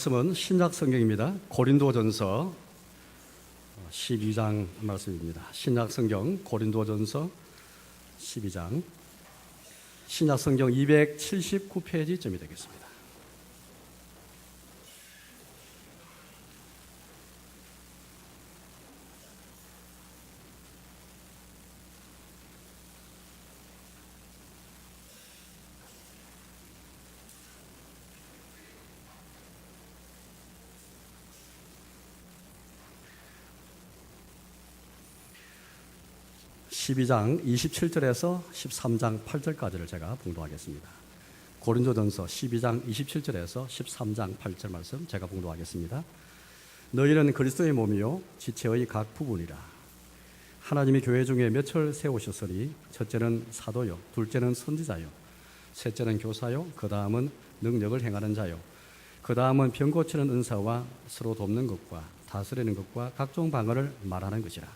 말씀은 신약 성경입니다. 고린도전서 12장 말씀입니다. 신약 성경 고린도전서 12장 신약 성경 279페이지쯤이 되겠습니다. (12) 장 27절에서 13장 8절까지를 제가 봉독하겠습니다. 고린도전서 12장 27절에서 13장 8절 말씀 제가 봉독하겠습니다. 너희는 그리스도의 몸이요 지체의 각 부분이라. 하나님이 교회 중에 몇을 세우셨으니 첫째는 사도요, 둘째는 선지자요, 셋째는 교사요, 그 다음은 능력을 행하는 자요, 그 다음은 병 고치는 은사와 서로 돕는 것과 다스리는 것과 각종 방언을 말하는 것이라.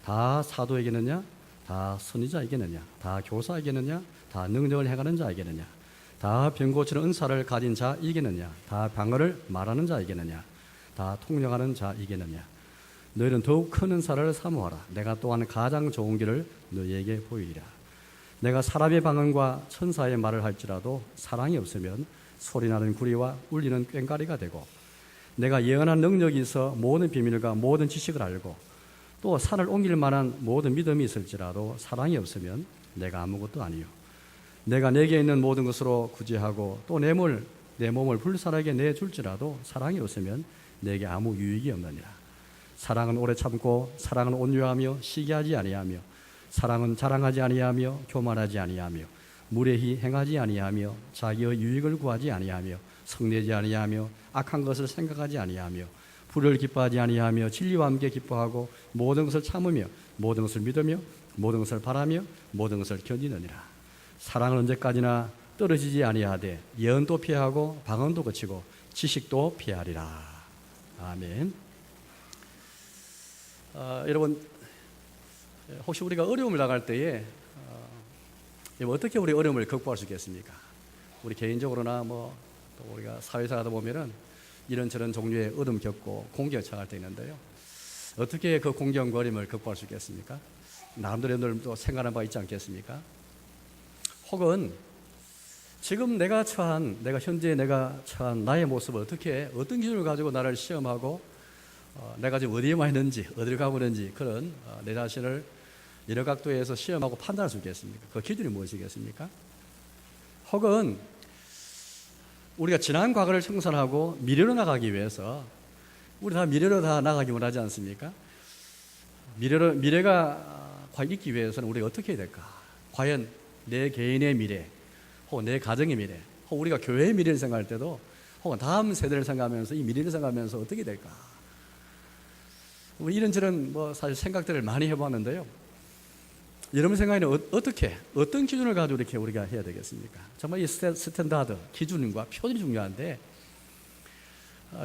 다 사도에게느냐? 다 선지자에게느냐? 다 교사에게느냐? 다 능력을 행하는 자에게느냐? 다 병 고치는 은사를 가진 자에게느냐? 다 방언을 말하는 자에게느냐? 다 통역하는 자에게느냐? 너희는 더욱 큰 은사를 사모하라. 내가 또한 가장 좋은 길을 너희에게 보이리라. 내가 사람의 방언과 천사의 말을 할지라도 사랑이 없으면 소리나는 구리와 울리는 꽹과리가 되고, 내가 예언한 능력이 있어 모든 비밀과 모든 지식을 알고 또 산을 옮길 만한 모든 믿음이 있을지라도 사랑이 없으면 내가 아무것도 아니요. 내가 내게 있는 모든 것으로 구제하고 또 내 몸을 불쌍하게 내줄지라도 사랑이 없으면 내게 아무 유익이 없느니라. 사랑은 오래 참고 사랑은 온유하며 시기하지 아니하며 사랑은 자랑하지 아니하며 교만하지 아니하며 무례히 행하지 아니하며 자기의 유익을 구하지 아니하며 성내지 아니하며 악한 것을 생각하지 아니하며 불을 기뻐하지 아니하며 진리와 함께 기뻐하고 모든 것을 참으며 모든 것을 믿으며 모든 것을 바라며 모든 것을 견디느니라. 사랑은 언제까지나 떨어지지 아니하되 예언도 피하고 방언도 그치고 지식도 피하리라. 아멘. 여러분, 혹시 우리가 어려움을 당할 때에 어떻게 우리 어려움을 극복할 수 있겠습니까? 우리 개인적으로나 또 우리가 사회에서 하다 보면은 이런저런 종류의 어려움 겪고 공경에 처할 때 있는데요. 어떻게 그 공경과 어려움을 극복할 수 있겠습니까? 나름대로 또 생각하는 바 있지 않겠습니까? 혹은 지금 내가 현재 처한 나의 모습을 어떤 기준을 가지고 나를 시험하고 내가 지금 어디에 와 있는지, 어디를 가고 있는지 그런 내 자신을 여러 각도에서 시험하고 판단할 수 있겠습니까? 그 기준이 무엇이겠습니까? 혹은 우리가 지난 과거를 청산하고 미래로 나가기 위해서 우리 다 미래로 다 나가기 원하지 않습니까? 미래가 과연 있기 위해서는 우리가 어떻게 해야 될까? 과연 내 개인의 미래, 혹은 내 가정의 미래, 혹은 우리가 교회의 미래를 생각할 때도, 혹은 다음 세대를 생각하면서 이 미래를 생각하면서 어떻게 될까? 이런저런 사실 생각들을 많이 해봤는데요. 여러분 생각에는 어떤 기준을 가지고 이렇게 우리가 해야 되겠습니까? 정말 이 스탠다드, 기준과 표준이 중요한데,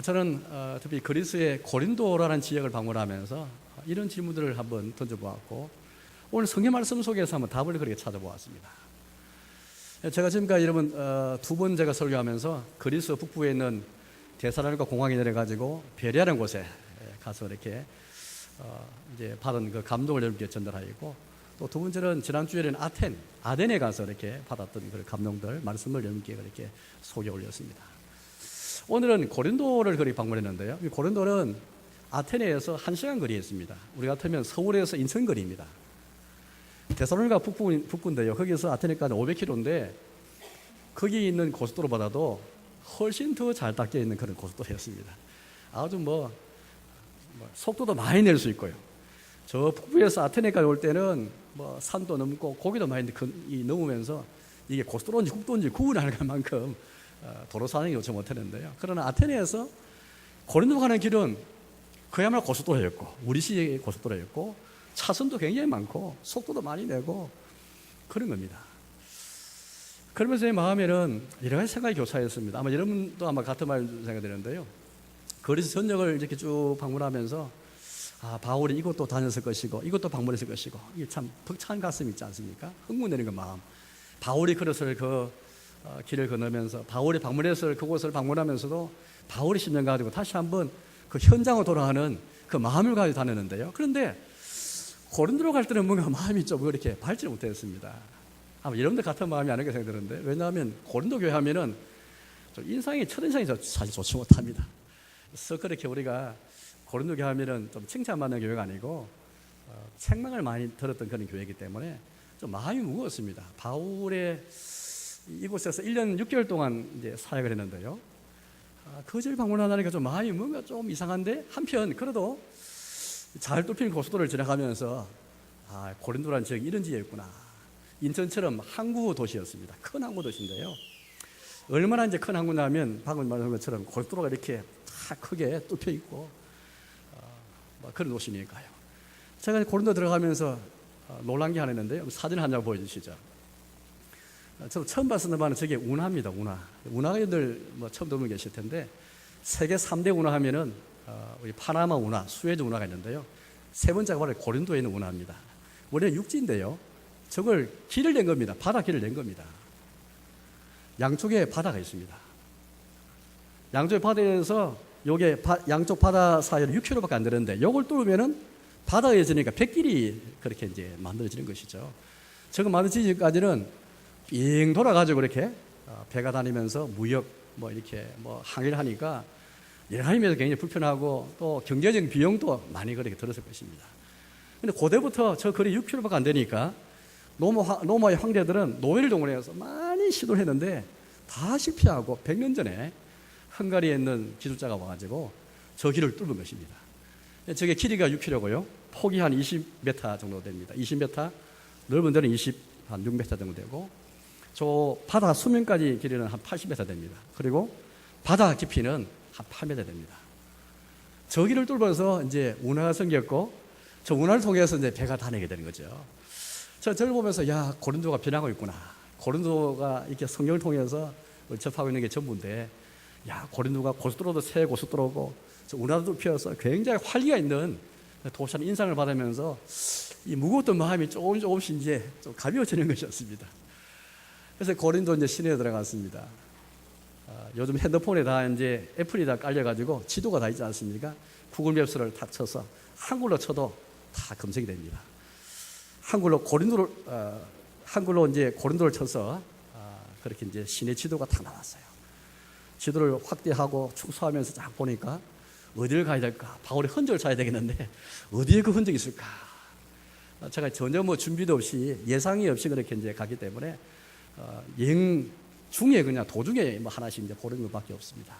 저는 특히 그리스의 고린도라는 지역을 방문하면서 이런 질문들을 한번 던져보았고, 오늘 성경 말씀 속에서 한번 답을 그렇게 찾아보았습니다. 제가 지금까지 여러분 두 번 제가 설교하면서 그리스 북부에 있는 데살로니가 공항에 내려가지고 베레아라는 곳에 가서 이렇게 이제 받은 그 감동을 여러분께 전달하고, 또 두 번째는 지난주에는 아덴에 가서 이렇게 받았던 그 감동들, 말씀을 여러분께 이렇게 소개 올렸습니다. 오늘은 고린도를 그리 방문했는데요. 이 고린도는 아테네에서 1시간 거리에 있습니다. 우리 같으면 서울에서 인천 거리입니다. 데살로니가 북부인데요. 거기서 아테네까지 500km인데 거기 있는 고속도로보다도 훨씬 더 잘 닦여 있는 그런 고속도로였습니다. 아주 속도도 많이 낼 수 있고요. 저 북부에서 아테네까지 올 때는 산도 넘고 고기도 많이 넘으면서 이게 고속도로인지 국도인지 구분할 만큼 도로 상황이 좋지 못했는데요. 그러나 아테네에서 고린도 가는 길은 그야말로 고속도로였고, 우리 시의 고속도로였고, 차선도 굉장히 많고 속도도 많이 내고 그런 겁니다. 그러면서 제 마음에는 여러 가지 생각이 교차했습니다. 아마 여러분도 같은 말 생각되는데요. 그리스 전역을 이렇게 쭉 방문하면서 바울이 이것도 다녔을 것이고 이것도 방문했을 것이고, 이게 참 벅찬 가슴이 있지 않습니까? 흥분되는 그 마음. 바울이 그것을 길을 건너면서, 바울이 방문했을 그곳을 방문하면서도 바울의 심령 가지고 다시 한번 그 현장으로 돌아가는 그 마음을 가지고 다녔는데요. 그런데 고린도로 갈 때는 뭔가 마음이 좀 이렇게 밝지 못했습니다. 아마 여러분들 같은 마음이 아닐까 생각되는데, 왜냐하면 고린도 교회 하면은 좀 첫인상이 사실 좋지 못합니다. 그래서 그렇게 우리가 고린도 교회 하면은 좀 칭찬받는 교회가 아니고 책망을 많이 들었던 그런 교회이기 때문에 좀 마음이 무거웠습니다. 바울의 이곳에서 1년 6개월 동안 이제 사역을 했는데요. 거절 방문하니까 좀 마음이 뭔가 좀 이상한데, 한편 그래도 잘 뚫린 고속도로를 지나가면서 고린도라는 지역이 이런 지역이었구나. 인천처럼 항구 도시였습니다. 큰 항구 도시인데요. 얼마나 이제 큰 항구냐면 방금 말한 것처럼 고속도로가 이렇게 다 크게 뚫혀 있고 그런 도시니까요. 제가 고린도 들어가면서 놀란 게 하나 있는데요. 사진 한 장 보여주시죠. 저도 처음 봤었는 바는 저게 운하입니다. 운하가들 처음 들어본 계실 텐데, 세계 3대 운하 하면은 우리 파나마 운하, 수에즈 운하가 있는데요. 세 번째가 바로 고린도에 있는 운하입니다. 원래는 육지인데요. 저걸 길을 낸 겁니다. 바다 길을 낸 겁니다. 양쪽에 바다가 있습니다. 양쪽에 바다에서 요게 양쪽 바다 사이로 6km밖에 안 되는데, 요걸 뚫으면은 바다가 있으니까 백길이 그렇게 이제 만들어지는 것이죠. 저거 만들어지기까지는 빙 돌아가지고 이렇게 배가 다니면서 무역 이렇게 항해를 하니까 여러 가지면서 굉장히 불편하고 또 경제적인 비용도 많이 그렇게 들었을 것입니다. 근데 고대부터 저 거리 6km밖에 안 되니까 로마의 황제들은 노예를 동원해서 많이 시도를 했는데 다 실패하고 100년 전에 헝가리에 있는 기술자가 와가지고 저 길을 뚫은 것입니다. 저게 길이가 6km고요. 폭이 한 20m 정도 됩니다. 20m, 넓은 데는 26m 정도 되고, 저 바다 수면까지 길이는 한 80m 됩니다. 그리고 바다 깊이는 한 8m 됩니다. 저 길을 뚫어서 이제 운하가 생겼고, 저 운하를 통해서 이제 배가 다니게 되는 거죠. 저를 보면서, 야, 고린도가 변하고 있구나. 고린도가 이렇게 성경을 통해서 접하고 있는 게 전부인데, 야, 고린도가 고속도로도 새 고속도로고, 저 운하도 피어서 굉장히 활기가 있는 도시라는 인상을 받으면서 이 무거웠던 마음이 조금씩 이제 좀 가벼워지는 것이었습니다. 그래서 고린도 이제 시내에 들어갔습니다. 요즘 핸드폰에 다 이제 애플이 다 깔려가지고 지도가 다 있지 않습니까? 구글 맵스를 다 쳐서 한글로 쳐도 다 검색이 됩니다. 한글로 이제 고린도를 쳐서 그렇게 이제 시내 지도가 다 나왔어요. 지도를 확대하고 축소하면서 쫙 보니까 어디를 가야 될까? 바울의 흔적을 찾아야 되겠는데 어디에 그 흔적이 있을까? 제가 전혀 준비도 없이 예상이 없이 그렇게 이제 가기 때문에 여행 중에 그냥 도중에 하나씩 이제 고른 것밖에 없습니다.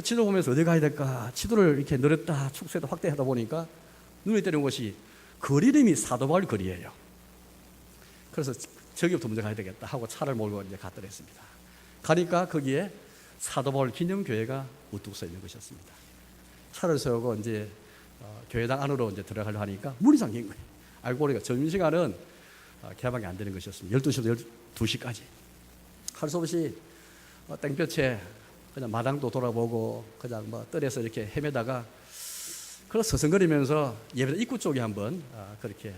지도 보면서 어디 가야 될까? 지도를 이렇게 늘었다 축소해다 확대하다 보니까 눈에 띄는 곳이 거리 이름이 사도 바울 거리예요. 그래서 저기부터 먼저 가야 되겠다 하고 차를 몰고 이제 갔더랬습니다. 가니까 거기에 사도 바울 기념교회가 우뚝 서 있는 것이었습니다. 차를 세우고 이제 교회당 안으로 이제 들어가려 하니까 문이 잠긴 거예요. 알고 보니까 점심시간은 개방이 안 되는 것이었습니다. 12시부터 12시까지. 할 수 없이 땡볕에 그냥 마당도 돌아보고 그냥 뜰에서 이렇게 헤매다가 그래서 서성거리면서 예배당 입구 쪽에 한번 그렇게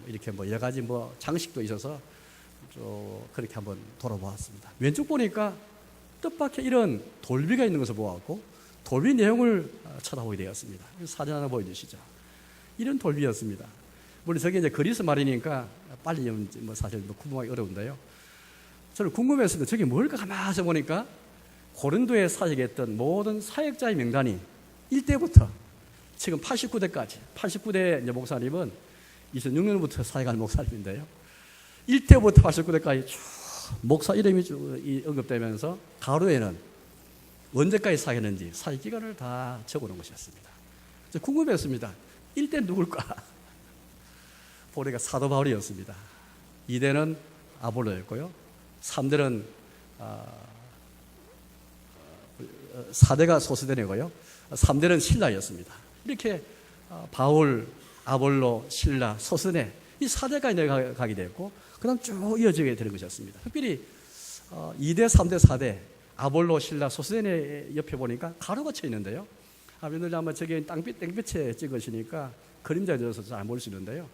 이렇게 여러 가지 장식도 있어서 그렇게 한번 돌아보았습니다. 왼쪽 보니까 뜻밖의 이런 돌비가 있는 것을 보았고 돌비 내용을 쳐다보게 되었습니다. 사진 하나 보여주시죠. 이런 돌비였습니다. 물론 저게 이제 그리스 말이니까 빨리 사실 구분하기 어려운데요. 저는 궁금했습니다. 저게 뭘까 가만히 보니까 고린도에 사역했던 모든 사역자의 명단이 1대부터 지금 89대까지 89대 이제 목사님은 2006년부터 사역한 목사님인데요. 1대부터 89대까지 쭉 목사 이름이 쭉 언급되면서 가로에는 언제까지 사역했는지 사역 기간을 다 적어놓은 것이었습니다. 궁금했습니다. 1대 누굴까? 보니까 사도 바울이었습니다. 2대는 아볼로였고요. 3대는 4대가 소스데네고요. 3대는 신라였습니다. 이렇게 바울, 아볼로, 신라, 소스네 이 4대가 이제 가게 됐고 그 다음 쭉 이어지게 되는 것이었습니다. 특별히 2대, 3대, 4대 아볼로, 신라, 소스네 옆에 보니까 가로가 쳐 있는데요. 여러분들 아마 저게 땡볕에 찍으시니까 그림자에 들어서 잘 안 볼 수 있는데요.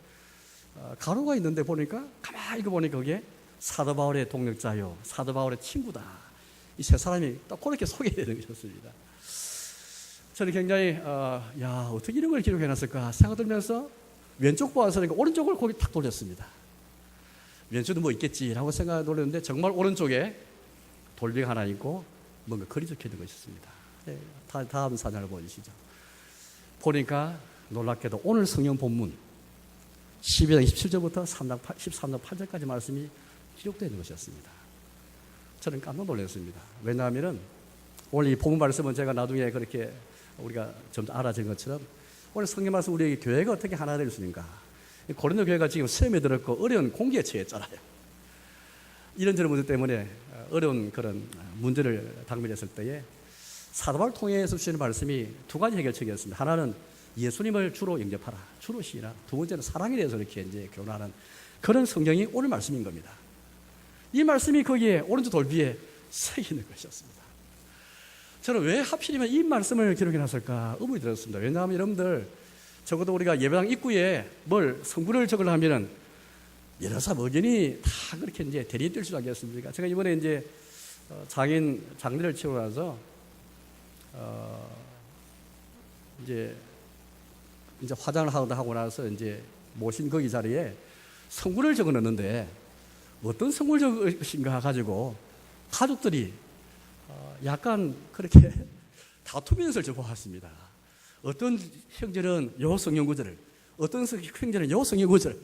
가로가 있는데 보니까 가만히 보니까 그게 사도 바울의 동력자요, 사도 바울의 친구다. 이 세 사람이 딱 그렇게 소개되는 것이었습니다. 저는 굉장히 야 어떻게 이런 걸 기록해놨을까 생각들면서 왼쪽 보아서니까 오른쪽을 고개 탁 돌렸습니다. 왼쪽도 뭐 있겠지라고 생각을 돌렸는데 정말 오른쪽에 돌비가 하나 있고 뭔가 글이 적혀있는 것이 있습니다. 네, 다음 사진을 보여주시죠. 보니까 놀랍게도 오늘 성경 본문 12장 27절부터 13장 8절까지 말씀이 기록되어 있는 것이었습니다. 저는 깜짝 놀랐습니다. 왜냐하면 오늘 이 본문 말씀은 제가 나중에 그렇게 우리가 점점 알아진 것처럼 오늘 성경 말씀 우리에게 교회가 어떻게 하나 될 수 있는가. 고린도 교회가 지금 시험에 들었고 어려운 공기에 처했잖아요. 이런저런 문제 때문에 어려운 그런 문제를 당면했을 때에 사도 바울을 통해서 주시는 말씀이 두 가지 해결책이었습니다. 하나는 예수님을 주로 영접하라, 주로 시라. 두 번째는 사랑에 대해서 이렇게 이제 교훈하는 그런 성경이 오늘 말씀인 겁니다. 이 말씀이 거기에 오른쪽 돌비에 새기는 것이었습니다. 저는 왜 하필이면 이 말씀을 기록해 놨을까 의문이 들었습니다. 왜냐하면 여러분들 적어도 우리가 예배당 입구에 뭘 성구를 적으려면은 여러 사람 의견이 다 그렇게 이제 대립이 될 줄 알겠습니까? 제가 이번에 이제 장례를 치고 나서 이제 화장을 하고 나서 이제 모신 거기 자리에 성구를 적어 넣는데 어떤 성구를 적으신가 가지고 가족들이 약간 그렇게 다투면서 적어왔습니다. 어떤 형제는 요 성경구절을, 어떤 형제는 요 성경구절.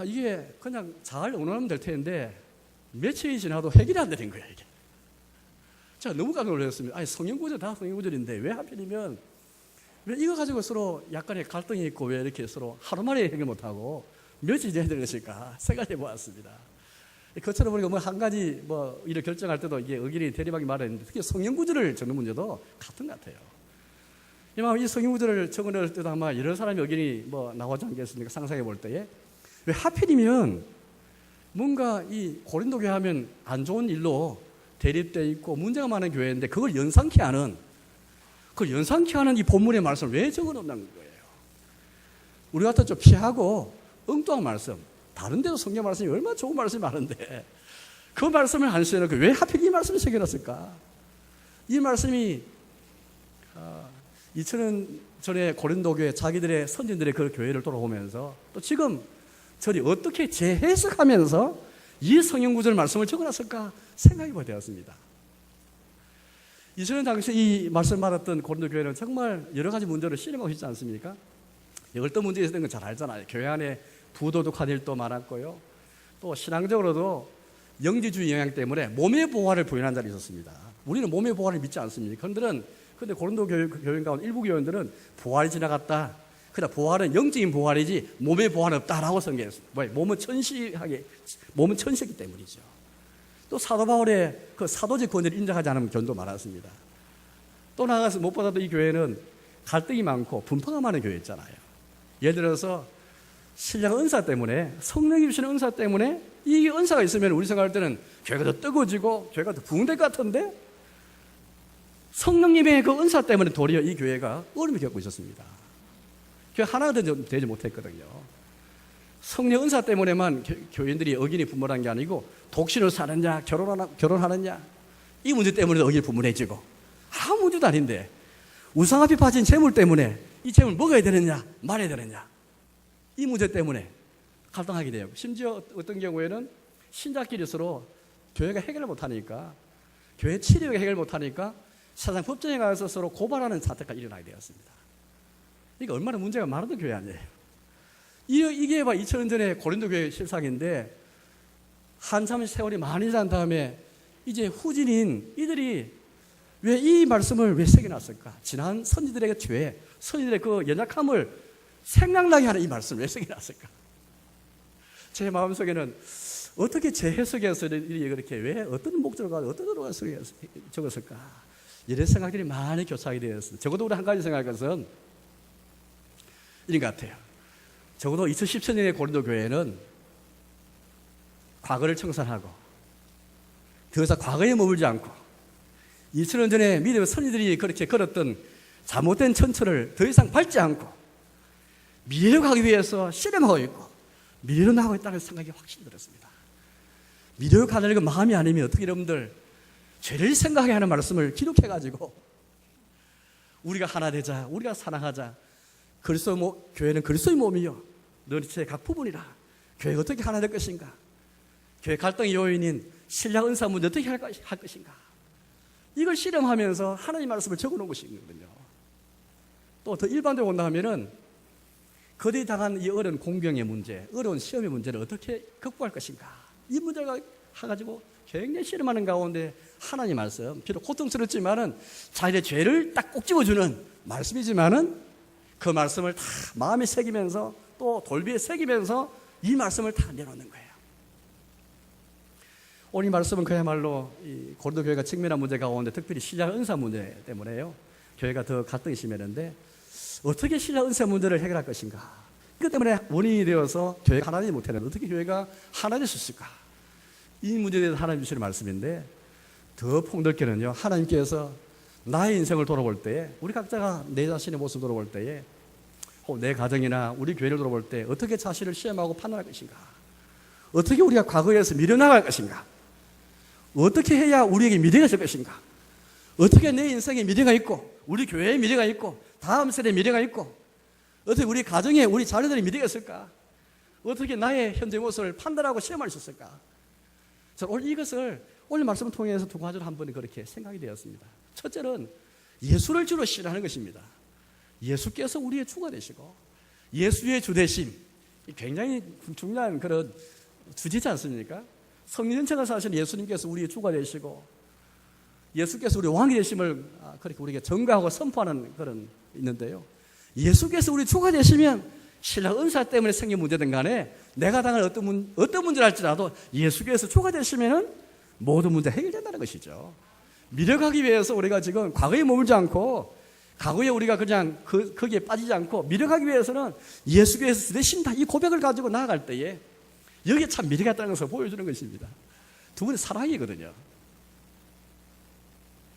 이게 그냥 잘 언어하면 될 텐데 며칠이 지나도 해결이 안 되는 거예요, 이게. 제가 너무 깜짝 놀랐습니다. 아니, 성경구절 다 성경구절인데 왜 하필이면 왜 이거 가지고 서로 약간의 갈등이 있고 왜 이렇게 서로 하루 만에 해결 못하고 며칠이 해야 되는 것일까 생각해 보았습니다. 그처럼 우리가 뭐 한 가지 뭐 일을 결정할 때도 이게 의견이 대립하기 마련인데 특히 성경구절을 적는 문제도 같은 것 같아요. 이 성경구절을 적어 넣을 때도 아마 여러 사람의 의견이 뭐 나오지 않겠습니까? 상상해 볼 때에 왜 하필이면 뭔가 이 고린도 교회 하면 안 좋은 일로 대립되어 있고 문제가 많은 교회인데 그걸 연상케 하는 이 본문의 말씀을 왜 적어 놓는다는 거예요. 우리 같아 좀 피하고 엉뚱한 말씀, 다른 데도 성경 말씀이 얼마나 좋은 말씀이 많은데 그 말씀을 안 써놓고 왜 하필 이 말씀을 새겨놨을까? 이 말씀이 2000년 전에 고린도 교회 자기들의 선진들의 그 교회를 돌아보면서 또 지금 저리 어떻게 재해석하면서 이 성경구절 말씀을 적어놨을까 생각해 보게 되었습니다. 2000년 당시 이 말씀 받았던 고린도 교회는 정말 여러 가지 문제를 씨름하고 있지 않습니까? 어떤 문제가 있었던 건 잘 알잖아요. 교회 안에 부도덕한 일도 많았고요. 또 신앙적으로도 영지주의 영향 때문에 몸의 보화를 부인한 자리 있었습니다. 우리는 몸의 보화를 믿지 않습니다. 그런데 고린도 교회 가운데 일부 교회들은 부활이 지나갔다. 그러나 부활은 영적인 부활이지 몸의 부활은 없다라고 선계했습니다. 몸은 천시했기 때문이죠. 또 사도 바울의 그 사도직 권위를 인정하지 않으면 견도 많았습니다. 또 나아가서 무엇보다도 이 교회는 갈등이 많고 분파가 많은 교회였잖아요. 예를 들어서 신령 은사 때문에, 성령이 주시는 은사 때문에 이 은사가 있으면 우리 생각할 때는 교회가 더 뜨거워지고 교회가 더 부흥될 것 같은데 성령님의 그 은사 때문에 도리어 이 교회가 어려움을 겪고 있었습니다. 교회 하나가 되지 못했거든요. 성령 은사 때문에만 교인들이 의견이 분분한 게 아니고 독신으로 사느냐 결혼하느냐 이 문제 때문에도 의견이 분분해지고 아무 문제도 아닌데 우상 앞에 빠진 재물 때문에 이 재물 먹어야 되느냐 말아야 되느냐 이 문제 때문에 갈등하게 돼요. 심지어 어떤 경우에는 신자끼리 서로 교회가 해결을 못하니까 교회 치료가 해결 못하니까 사상 법정에 가서 서로 고발하는 사태가 일어나게 되었습니다. 이게 얼마나 문제가 많았던 교회 아니에요. 이게 2000년 전에 고린도 교회 실상인데 한참 세월이 많이 지난 다음에 이제 후진인 이들이 왜 이 말씀을 왜 새겨놨을까? 지난 선지들의 죄, 선지들의 그 연약함을 생각나게 하는 이 말씀을 왜 새겨놨을까? 제 마음속에는 어떻게 재해석해서 그렇게 왜 어떤 목적으로 가서 어떤 의도가 적었을까? 이런 생각들이 많이 교차하게 되었습니다. 적어도 우리 한 가지 생각할 것은 이런 것 같아요. 적어도 2017년의 고린도 교회는 과거를 청산하고 더 이상 과거에 머물지 않고 2000년 전에 믿음의 선지들이 그렇게 걸었던 잘못된 천철을 더 이상 밟지 않고 미래로 가기 위해서 실행하고 있고 미래로 나가고 있다는 생각이 확실히 들었습니다. 미래로 가려는 건 마음이 아니면 어떻게 여러분들 죄를 생각하게 하는 말씀을 기록해가지고 우리가 하나 되자, 우리가 사랑하자, 교회는 그리스도의 몸이요 너희의 각 부분이라. 교회가 어떻게 하나 될 것인가, 교회 갈등의 요인인 신랑 은사 문제 어떻게 할 것인가, 이걸 실험하면서 하나님 말씀을 적어놓은 것이거든요. 또 더 일반적으로 본다 하면은 거대히 당한 이 어려운 공병의 문제, 어려운 시험의 문제를 어떻게 극복할 것인가, 이 문제가 해가지고 굉장히 실험하는 가운데 하나님 말씀, 비록 고통스럽지만은 자기의 죄를 딱 꼭 집어주는 말씀이지만은 그 말씀을 다 마음에 새기면서 또 돌비에 새기면서 이 말씀을 다 내놓는 거예요. 오늘 이 말씀은 그야말로 이 고린도 교회가 직면한 문제 가운데 특별히 신약 은사 문제 때문에요. 교회가 더 갈등이 심했는데 어떻게 신약 은사 문제를 해결할 것인가, 이것 때문에 원인이 되어서 교회가 하나 되지 못했는데 어떻게 교회가 하나 될 수 있을까, 이 문제에 대해서 하나님 주시는 말씀인데, 더 폭넓게는요, 하나님께서 나의 인생을 돌아볼 때에, 우리 각자가 내 자신의 모습을 돌아볼 때에, 혹은 내 가정이나 우리 교회를 돌아볼 때 어떻게 자신을 시험하고 판단할 것인가, 어떻게 우리가 과거에서 밀어나갈 것인가, 어떻게 해야 우리에게 미래가 있을 것인가, 어떻게 내 인생에 미래가 있고 우리 교회에 미래가 있고 다음 세대에 미래가 있고 어떻게 우리 가정에 우리 자녀들의 미래가 있을까, 어떻게 나의 현재 모습을 판단하고 시험할 수 있을까. 저는 오늘 이것을 오늘 말씀을 통해서 두 가지로 한 번에 그렇게 생각이 되었습니다. 첫째는 예수를 주로 신뢰하는 것입니다. 예수께서 우리의 주가 되시고 예수의 주되심, 굉장히 중요한 그런 주제지 않습니까? 성령 전체가 사실 예수님께서 우리의 주가 되시고 예수께서 우리 왕이 되심을 그렇게 우리에게 전가하고 선포하는 그런 있는데요. 예수께서 우리 주가 되시면 신랑 은사 때문에 생긴 문제든 간에 내가 당할 어떤 문제를 할지라도 예수께서 주가 되시면은 모든 문제 해결된다는 것이죠. 미력하기 위해서 우리가 지금 과거에 머물지 않고 과거에 우리가 그냥 거기에 빠지지 않고 미력하기 위해서는 예수께서 주 되신다, 이 고백을 가지고 나아갈 때에 여기에 참 미래가 있다는 것을 보여주는 것입니다. 두 분의 사랑이거든요.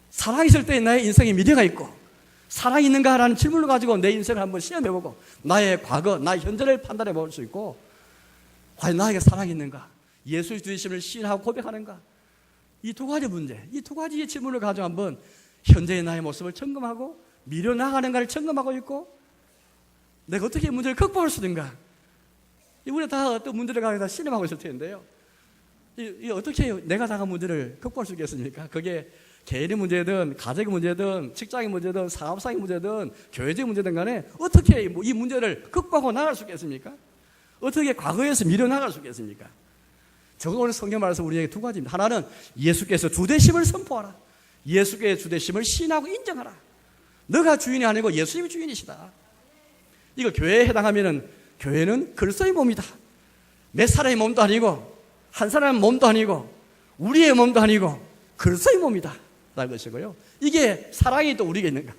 사랑이 있을 때 나의 인생에 미래가 있고, 사랑이 있는가라는 질문을 가지고 내 인생을 한번 시험해보고 나의 과거, 나의 현재를 판단해 볼 수 있고, 과연 나에게 사랑이 있는가, 예수의 주심을 신하고 고백하는가, 이 두 가지 문제, 이 두 가지의 질문을 가지고 한번 현재의 나의 모습을 점검하고 미래 나가는가를 점검하고 있고, 내가 어떻게 문제를 극복할 수 있는가. 우리가 다 어떤 문제를 가지고 다 신임하고 있을 텐데요. 이 어떻게 내가 당한 문제를 극복할 수 있겠습니까? 그게 개인의 문제든 가정의 문제든 직장의 문제든 사업상의 문제든 교회적인 문제든 간에 어떻게 이 문제를 극복하고 나갈 수 있겠습니까? 어떻게 과거에서 밀어나갈 수 있겠습니까? 저거 오늘 성경 말에서 우리에게 두 가지입니다. 하나는 예수께서 주되심을 선포하라. 예수께서 주되심을 신하고 인정하라. 너가 주인이 아니고 예수님이 주인이시다. 이거 교회에 해당하면은 교회는 그리스도의 몸이다. 몇 사람의 몸도 아니고 한 사람의 몸도 아니고 우리의 몸도 아니고 그리스도의 몸이다 라는 것이고요. 이게 사랑이 또 우리에게 있는가?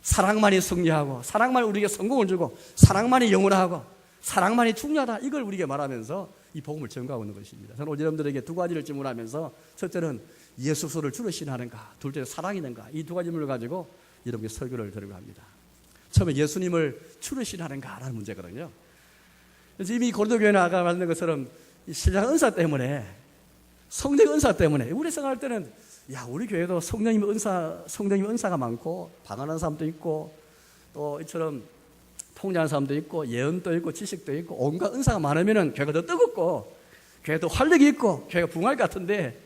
사랑만이 승리하고 사랑만이 우리에게 성공을 주고 사랑만이 영원하고 사랑만이 중요하다, 이걸 우리에게 말하면서 이 복음을 전가하고 있는 것입니다. 저는 오늘 여러분들에게 두 가지를 질문하면서, 첫째는 예수를 주로 신하는가, 둘째는 사랑이는가, 이 두 가지 질문을 가지고 여러분께 설교를 드리려고 합니다. 처음에 예수님을 주로 신하는가라는 문제거든요. 그래서 이미 고린도 교회는 아까 말했던 것처럼 신령 은사 때문에, 성령 은사 때문에, 우리 생각할 때는 우리 교회도 성령님 은사가 많고 방언하는 사람도 있고 또 이처럼 통제하는 사람도 있고 예언도 있고 지식도 있고 온갖 은사가 많으면은 교회가 더 뜨겁고 교회가 더 활력이 있고 교회가 부흥할 것 같은데,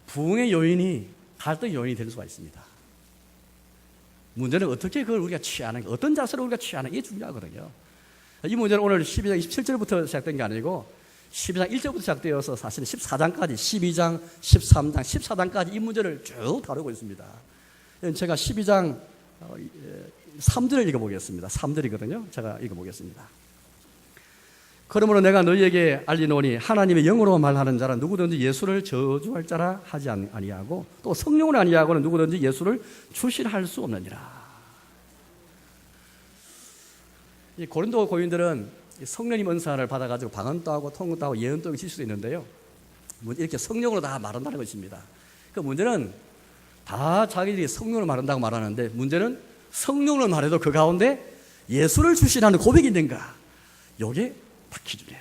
부흥의 요인이 갈등의 요인이 될 수가 있습니다. 문제는 어떻게 그걸 우리가 취하는가, 어떤 자세로 우리가 취하는가, 이게 중요하거든요. 이 문제는 오늘 12장 27절부터 시작된 게 아니고 12장 1절부터 시작되어서 사실은 14장까지 12장, 13장, 14장까지 이 문제를 쭉 다루고 있습니다. 제가 12장 3절을 읽어보겠습니다. 3절이거든요. 제가 읽어보겠습니다. 그러므로 내가 너희에게 알리노니 하나님의 영으로 말하는 자는 누구든지 예수를 저주할 자라 하지 아니하고 또 성령으로 아니하고는 누구든지 예수를 출신할 수 없느니라. 이 고린도 교인들은 성령님 은사를 받아가지고 방언도 하고 통역도 하고 예언도 하고 지식도 있는데요, 이렇게 성령으로 다 말한다는 것입니다. 그 문제는 다 자기들이 성령으로 말한다고 말하는데, 문제는 성령으로 말해도 그 가운데 예수를 출신하는 고백이 있는가, 이게 딱 기준이에요.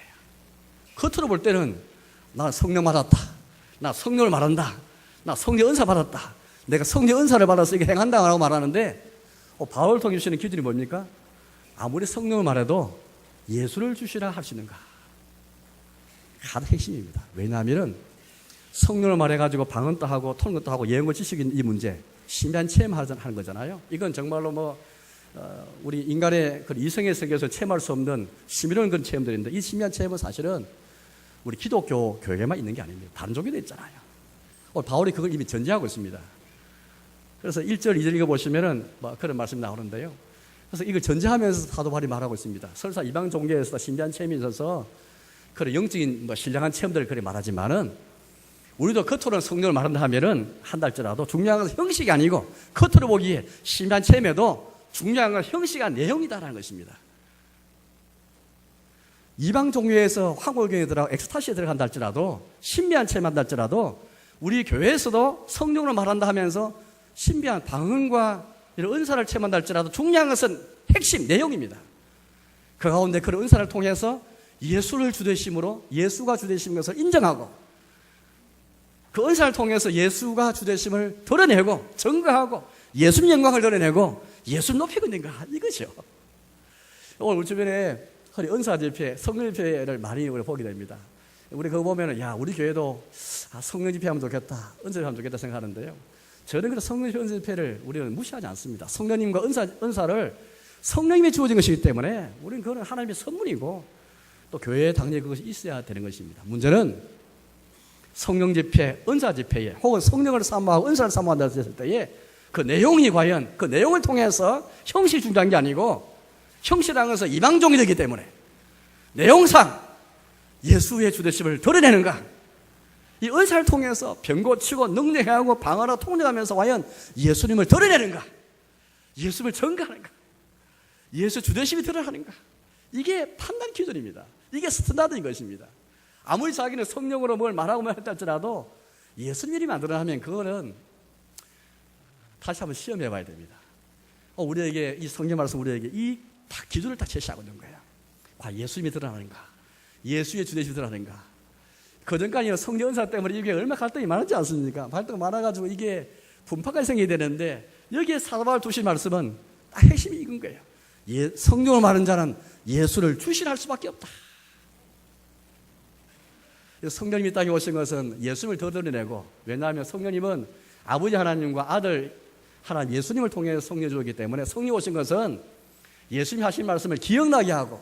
겉으로 볼 때는 나는 성령 받았다, 나 성령을 말한다. 나 성령 은사 받았다. 내가 성령 은사를 받아서 이게 행한다라고 말하는데 바울 통해 주시는 기준이 뭡니까? 아무리 성령을 말해도 예수를 주시라 하시는가? 가장 핵심입니다. 왜냐하면 성령을 말해가지고 방언도 하고 통역도 하고 예언과 지식인 이 문제 신비한 체험하는 거잖아요. 이건 정말로 우리 인간의 그 이성의 세계에서 체험할 수 없는 신비로운 그런 체험들인데 이 신비한 체험은 사실은 우리 기독교 교회에만 있는 게 아닙니다. 다른 종교도 있잖아요. 바울이 그걸 이미 전제하고 있습니다. 그래서 1절, 2절 읽어보시면은 그런 말씀이 나오는데요. 그래서 이걸 전제하면서 사도 바울이 말하고 있습니다. 설사 이방 종교에서 신비한 체험이 있어서 그런 영적인 신령한 체험들을 그렇게 말하지만은 우리도 겉으로는 성령을 말한다 하면은 한달째라도 중요한 것은 형식이 아니고 겉으로 보기에 신비한 체험에도 중요한 건 형식이 아니라 내용이다라는 것입니다. 이방 종교에서 황홀경에 들어가고 엑스타시에 들어간다 할지라도 신비한 체험한다 할지라도 우리 교회에서도 성령을 말한다 하면서 신비한 방언과 이런 은사를 체험한다 할지라도 중요한 것은 핵심 내용입니다. 그 가운데 그런 은사를 통해서 예수를 주되심으로 예수가 주되신 것을 인정하고 그 은사를 통해서 예수가 주되심을 드러내고 증거하고 예수님 영광을 드러내고 예수를 높이고 있는 거 이거죠. 오늘 우리 주변에 은사 집회, 성령 집회를 많이 우리 보게 됩니다. 우리 그거 보면은 우리 교회도 성령 집회하면 좋겠다, 은사 집회하면 좋겠다 생각하는데요. 저는 그 성령 은사 집회를 우리는 무시하지 않습니다. 성령님과 은사를 성령님이 주어진 것이기 때문에 우리는 그거는 하나님의 선물이고 또 교회에 당연히 그것이 있어야 되는 것입니다. 문제는 성령 집회, 은사 집회에 혹은 성령을 사모하고 은사를 사모한다 했을 때에 그 내용이 과연 그 내용을 통해서 형식이 중요한 게 아니고 형식이라는 것은 이방종이기 때문에 내용상 예수의 주되심을 드러내는가? 이 은사를 통해서 병 고치고 능력하고 방언하고 통역하면서 과연 예수님을 드러내는가? 예수님을 증거하는가? 예수 주되심이 드러나는가? 이게 판단 기준입니다. 이게 스탠다드인 것입니다. 아무리 자기는 성령으로 뭘 말하고 했다 할지라도 예수님이 만들어내면 그거는 다시 한번 시험해 봐야 됩니다. 우리에게 이 성경 말씀 우리에게 이 다 기준을 딱 제시하고 있는 거예요. 과연 예수님이 드러나는가? 예수의 주되심이 드러나는가? 그전까지는 성령 은사 때문에 이게 얼마나 갈등이 많았지 않습니까? 갈등이 많아가지고 이게 분파가 생겨야 되는데 여기에 사도 바울 두신 말씀은 딱 핵심이 이건 거예요. 성령을 말하는 자는 예수를 주시할 수밖에 없다. 성령님이 땅에 오신 것은 예수님을 더 드러내고, 왜냐하면 성령님은 아버지 하나님과 아들 하나님 예수님을 통해 성령 주었기 때문에 성령 오신 것은 예수님이 하신 말씀을 기억나게 하고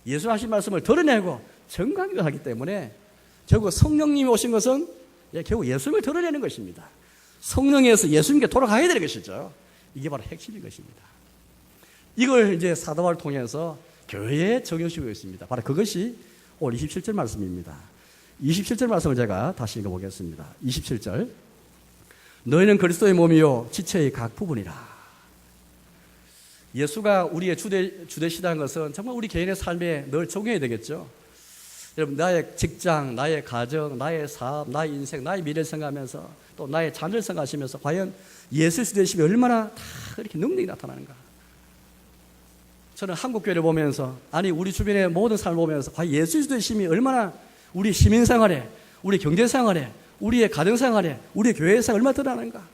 예수님 하신 말씀을 드러내고 증거하기도 하기 때문에 결국 성령님이 오신 것은 결국 예수님을 드러내는 것입니다. 성령에서 예수님께 돌아가야 되는 것이죠. 이게 바로 핵심인 것입니다. 이걸 이제 사도 바울을 통해서 교회에 적용시키고 있습니다. 바로 그것이 오늘 27절 말씀입니다. 27절 말씀을 제가 다시 읽어보겠습니다. 27절. 너희는 그리스도의 몸이요 지체의 각 부분이라. 예수가 우리의 주되시다는 것은 정말 우리 개인의 삶에 늘 적용해야 되겠죠. 여러분, 나의 직장, 나의 가정, 나의 사업, 나의 인생, 나의 미래를 생각하면서 또 나의 자녀를 생각하시면서 과연 예수 주되심이 얼마나 다 이렇게 능력이 나타나는가. 저는 한국교회를 보면서 우리 주변의 모든 삶을 보면서 과연 예수 주되심이 얼마나 우리 시민생활에, 우리 경제생활에, 우리의 가정생활에, 우리의 교회생활에 얼마나 드러나는가.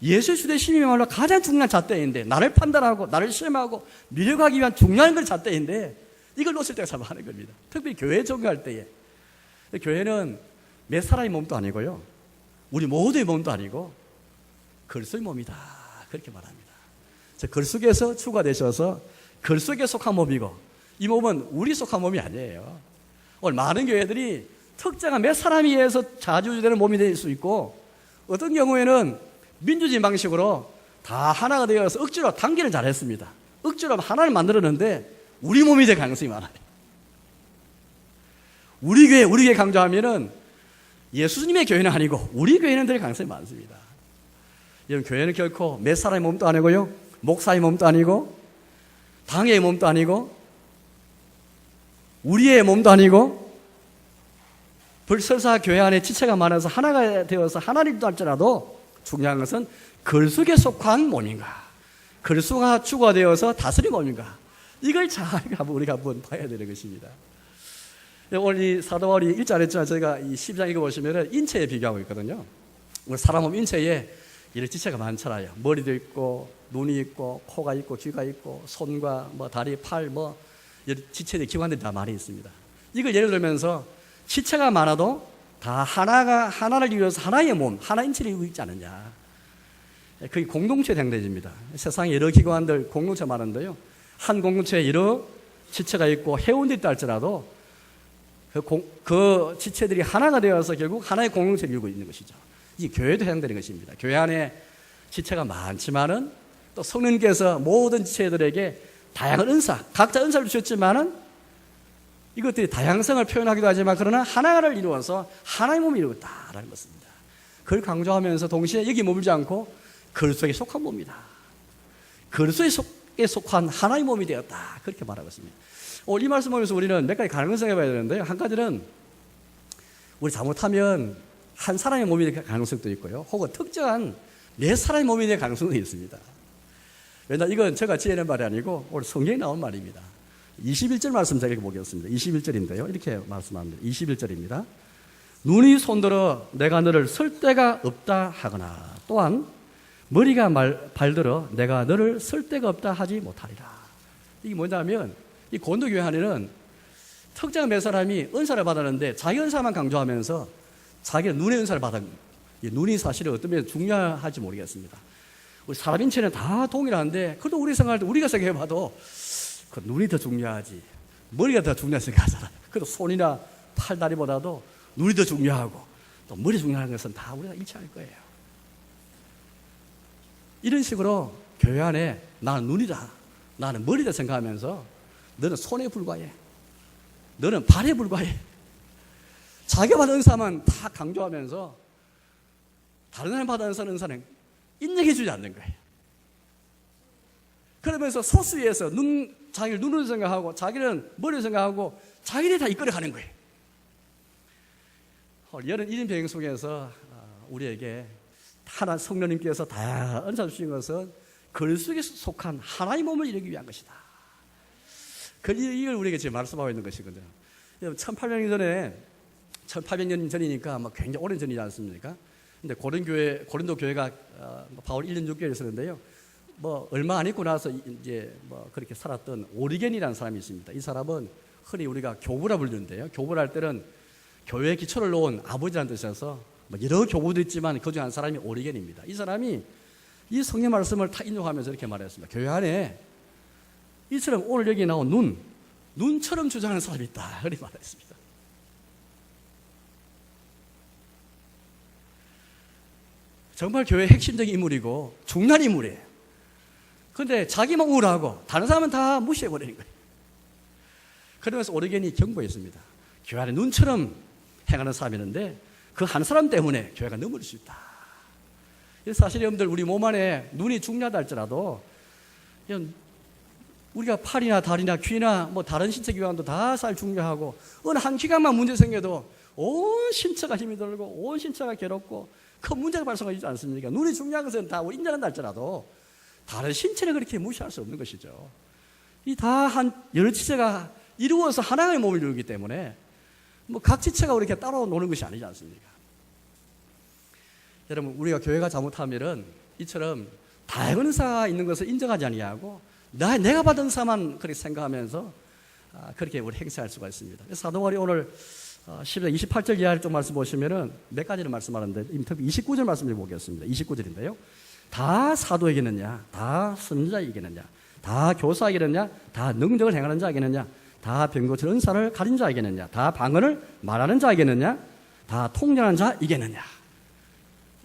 예수 주되심이야말로 가장 중요한 잣대인데, 나를 판단하고 나를 시험하고 미력하기 위한 중요한 건 잣대인데 이걸 놓칠 때가 참 많은 겁니다. 특별히 교회 적용할 때에. 교회는 몇 사람의 몸도 아니고요, 우리 모두의 몸도 아니고 그리스도의 몸이다, 그렇게 말합니다. 그리스도께서 주가 되셔서 그리스도께 속한 몸이고 이 몸은 우리 속한 몸이 아니에요. 오늘 많은 교회들이 특정한 몇 사람에 의해서 자주되는 몸이 될 수 있고, 어떤 경우에는 민주주의 방식으로 다 하나가 되어서 억지로 단계를 잘했습니다. 억지로 하나를 만들었는데 우리 몸이 될 가능성이 많아요. 우리 교회 강조하면은 예수님의 교회는 아니고 우리 교회는 될 가능성이 많습니다. 여러분, 교회는 결코 몇 사람의 몸도 아니고요, 목사의 몸도 아니고 당의 몸도 아니고 우리의 몸도 아니고, 설사 교회 안에 지체가 많아서 하나가 되어서 하나님도 할지라도 중요한 것은 그리스도에 속한 몸인가, 그리스도가 주가 되어서 다스린 몸인가, 이걸 잘 우리가 한번 봐야 되는 것입니다. 오늘 이 사도 바울이 일절 안 했지만 저희가 이 12장 읽어보시면 인체에 비교하고 있거든요. 우리 사람 몸 인체에 이런 지체가 많잖아요. 머리도 있고, 눈이 있고, 코가 있고, 귀가 있고, 손과 뭐 다리, 팔, 뭐 이런 지체들, 기관들이 다 많이 있습니다. 이걸 예를 들면서 지체가 많아도 다 하나를 이루어서 하나의 몸, 하나의 인체를 이루고 있지 않느냐. 그게 공동체 행대입니다. 세상에 여러 기관들 공동체 많은데요. 한 공동체에 여러 지체가 있고 회원들이 있다 할지라도 그 지체들이 하나가 되어서 결국 하나의 공동체를 이루고 있는 것이죠. 이 교회도 해당되는 것입니다. 교회 안에 지체가 많지만은 또 성령께서 모든 지체들에게 다양한 은사, 각자 은사를 주셨지만은 이것들이 다양성을 표현하기도 하지만 그러나 하나를 이루어서 하나의 몸을 이루고 있다라는 것입니다. 그걸 강조하면서 동시에 여기 머물지 않고 그리스도에 속한 몸이다. 그리스도에 속한 하나의 몸이 되었다. 그렇게 말하고 있습니다. 오늘 이 말씀 보면서 우리는 몇 가지 가능성을 생각해 봐야 되는데요. 한 가지는 우리 잘못하면 한 사람의 몸이 될 가능성도 있고요. 혹은 특정한 몇 사람의 몸이 될 가능성도 있습니다. 왜냐하면 이건 제가 지어낸 말이 아니고 오늘 성경에 나온 말입니다. 21절 말씀 제가 읽어보겠습니다. 21절인데요. 이렇게 말씀합니다. 21절입니다. 눈이 손들어 내가 너를 쓸 데가 없다 하거나 또한 머리가 발들어 내가 너를 쓸 데가 없다 하지 못하리라. 이게 뭐냐면 이 고린도 교회 안에는 특정 몇 사람이 은사를 받았는데 자기 은사만 강조하면서 자기가 눈의 은사를 받은 눈이 사실은 어떤 면에서 중요하지 모르겠습니다. 우리 사람 인체는 다 동일한데 그래도 우리 생각할 때 우리가 생각해봐도 그 눈이 더 중요하지 머리가 더 중요하다 생각하잖아. 그래도 손이나 팔, 다리보다도 눈이 더 중요하고 또 머리 중요한 것은 다 우리가 일치할 거예요. 이런 식으로 교회 안에 나는 눈이다, 나는 머리다 생각하면서 너는 손에 불과해, 너는 발에 불과해. 자기가 받은 은사만 다 강조하면서 다른 사람이 받은 은사는 인정해 주지 않는 거예요. 그러면서 소수 위에서 자기를 눈으로 생각하고 자기는 머리로 생각하고 자기를 다 이끌어가는 거예요. 이런 1인 배경 속에서 우리에게 하나 성령님께서 다양한 은사 주신 것은 그리스도에 속한 하나의 몸을 이루기 위한 것이다. 이걸 우리에게 지금 말씀하고 있는 것이거든요. 1800년 전이니까 굉장히 오랜 전이지 않습니까? 근데 고린도 교회가 바울 1년 6개월 있었는데요. 얼마 안 있고 나서 이제 그렇게 살았던 오리겐이라는 사람이 있습니다. 이 사람은 흔히 우리가 교부라 부르는데요. 교부랄 때는 교회의 기초를 놓은 아버지라는 뜻이어서 여러 교부도 있지만 그중에 한 사람이 오리겐입니다. 이 사람이 이 성경 말씀을 다 인용하면서 이렇게 말했습니다. 교회 안에 이처럼 오늘 여기 나온 눈처럼 주장하는 사람이 있다. 그렇게 말했습니다. 정말 교회의 핵심적인 인물이고 중요한 인물이에요. 그런데 자기만 우울하고 다른 사람은 다 무시해버리는 거예요. 그러면서 오리겐이 경고했습니다. 교회 안에 눈처럼 행하는 사람이 있는데 그 한 사람 때문에 교회가 넘어질 수 있다. 사실 여러분들 우리 몸 안에 눈이 중요하다 할지라도 우리가 팔이나 다리나 귀나 다른 신체 기관도 다 잘 중요하고 어느 한 기관만 문제 생겨도 온 신체가 힘이 들고 온 신체가 괴롭고 큰 문제가 발생하지 않습니까? 눈이 중요한 것은 다 우리 인정한다 할지라도 다른 신체는 그렇게 무시할 수 없는 것이죠. 이 다 여러 지체가 이루어서 하나의 몸을 이루기 때문에 각 지체가 이렇게 따로 노는 것이 아니지 않습니까? 여러분, 우리가 교회가 잘못하면은 이처럼 다양한 은사가 있는 것을 인정하지 아니하고 내가 받은 은사만 그렇게 생각하면서 그렇게 우리 행사할 수가 있습니다. 사도 바울이 오늘 10장 28절 이하를 좀 말씀 보시면은 몇 가지를 말씀하는데 특히 29절 말씀을 보겠습니다. 29절인데요. 다 사도에게느냐, 다 선지자에게느냐, 다 교사에게느냐, 다 능력을 행하는 자에게느냐, 다 병고칠 은사를 가진 자에게느냐, 다 방언을 말하는 자에게느냐, 다 통렬한 자에게느냐.